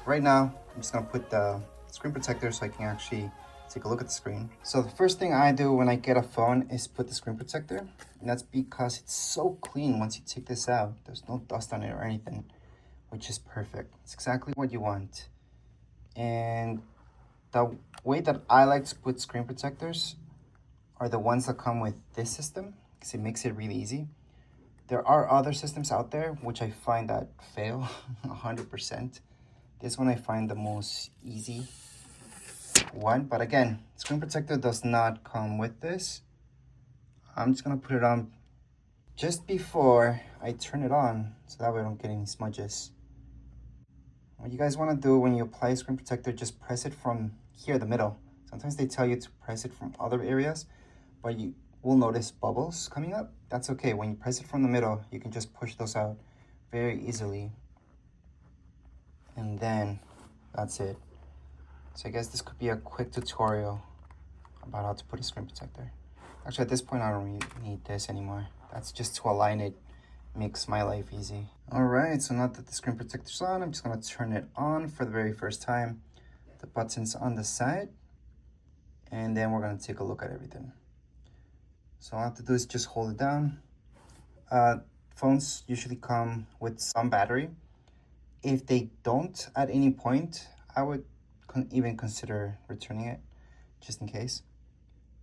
So right now, I'm just gonna put the screen protector so I can actually take a look at the screen. So the first thing I do when I get a phone is put the screen protector. And that's because it's so clean once you take this out. There's no dust on it or anything, which is perfect. It's exactly what you want. And the way that I like to put screen protectors are the ones that come with this system, because it makes it really easy. There are other systems out there which I find that fail 100%. This one I find the most easy one, but again, screen protector does not come with this. I'm just gonna put it on just before I turn it on, so that way I don't get any smudges. What you guys want to do when you apply a screen protector, just press it from here, the middle. Sometimes they tell you to press it from other areas, but you will notice bubbles coming up. That's okay. When you press it from the middle, you can just push those out very easily. And then that's it. So I guess this could be a quick tutorial about how to put a screen protector. Actually, at this point, I don't really need this anymore. That's just to align it, makes my life easy. All right, so now that the screen protector's on, I'm just gonna turn it on for the very first time. The button's on the side, and then we're gonna take a look at everything. So all I have to do is just hold it down. Phones usually come with some battery. If they don't at any point, I would even consider returning it, just in case.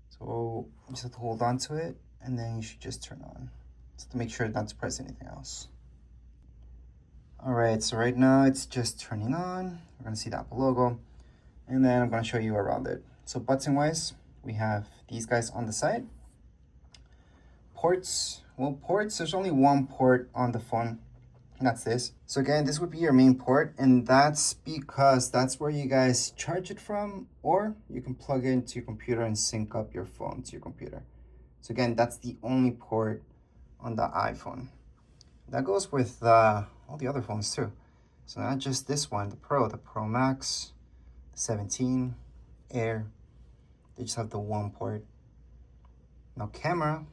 So you just have to hold on to it, and then you should just turn on, just to make sure not to press anything else. All right, so right now it's just turning on. We're gonna see the Apple logo, and then I'm gonna show you around it. So button-wise, we have these guys on the side. Ports, well, ports, there's only one port on the phone, and that's this. So again, this would be your main port, and that's because that's where you guys charge it from, or you can plug it into your computer and sync up your phone to your computer. So again, that's the only port on the iPhone. That goes with all the other phones too. So not just this one, the Pro Max, the 17, Air, they just have the one port. Now camera,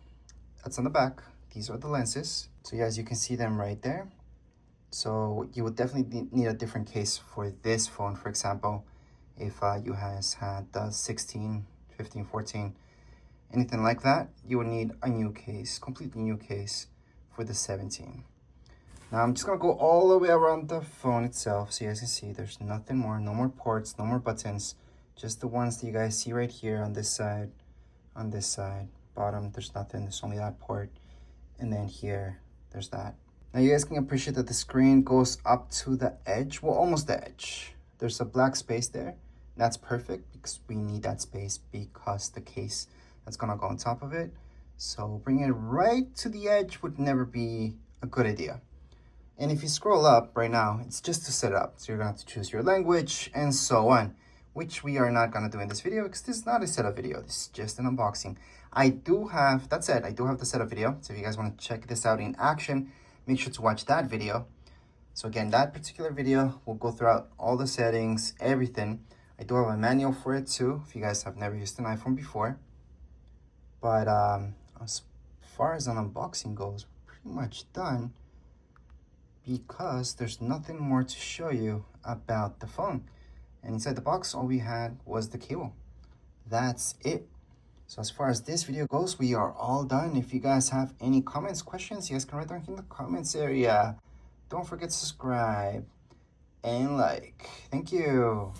that's on the back. These are the lenses. So as you can see them right there. So you would definitely need a different case for this phone, for example, if you guys had the 16, 15, 14, anything like that, you would need a new case, completely new case for the 17. Now I'm just gonna go all the way around the phone itself, so you guys can see there's nothing more, no more ports, no more buttons, just the ones that you guys see right here on this side, bottom, there's nothing, there's only that port, and then here, there's that. Now you guys can appreciate that the screen goes up to the edge, well, almost the edge. There's a black space there. That's perfect because we need that space because the case that's gonna go on top of it. So bringing it right to the edge would never be a good idea. And if you scroll up right now, it's just to set up. So you're gonna have to choose your language and so on, which we are not gonna do in this video because this is not a setup video. This is just an unboxing. I do have the setup video. So if you guys wanna check this out in action, make sure to watch that video. So again, that particular video will go throughout all the settings, everything. I do have a manual for it too, if you guys have never used an iPhone before. But as far as an unboxing goes, we're pretty much done because there's nothing more to show you about the phone. And inside the box, all we had was the cable. That's it. So as far as this video goes, we are all done. If you guys have any comments, questions, you guys can write down in the comments area. Don't forget to subscribe and like. Thank you.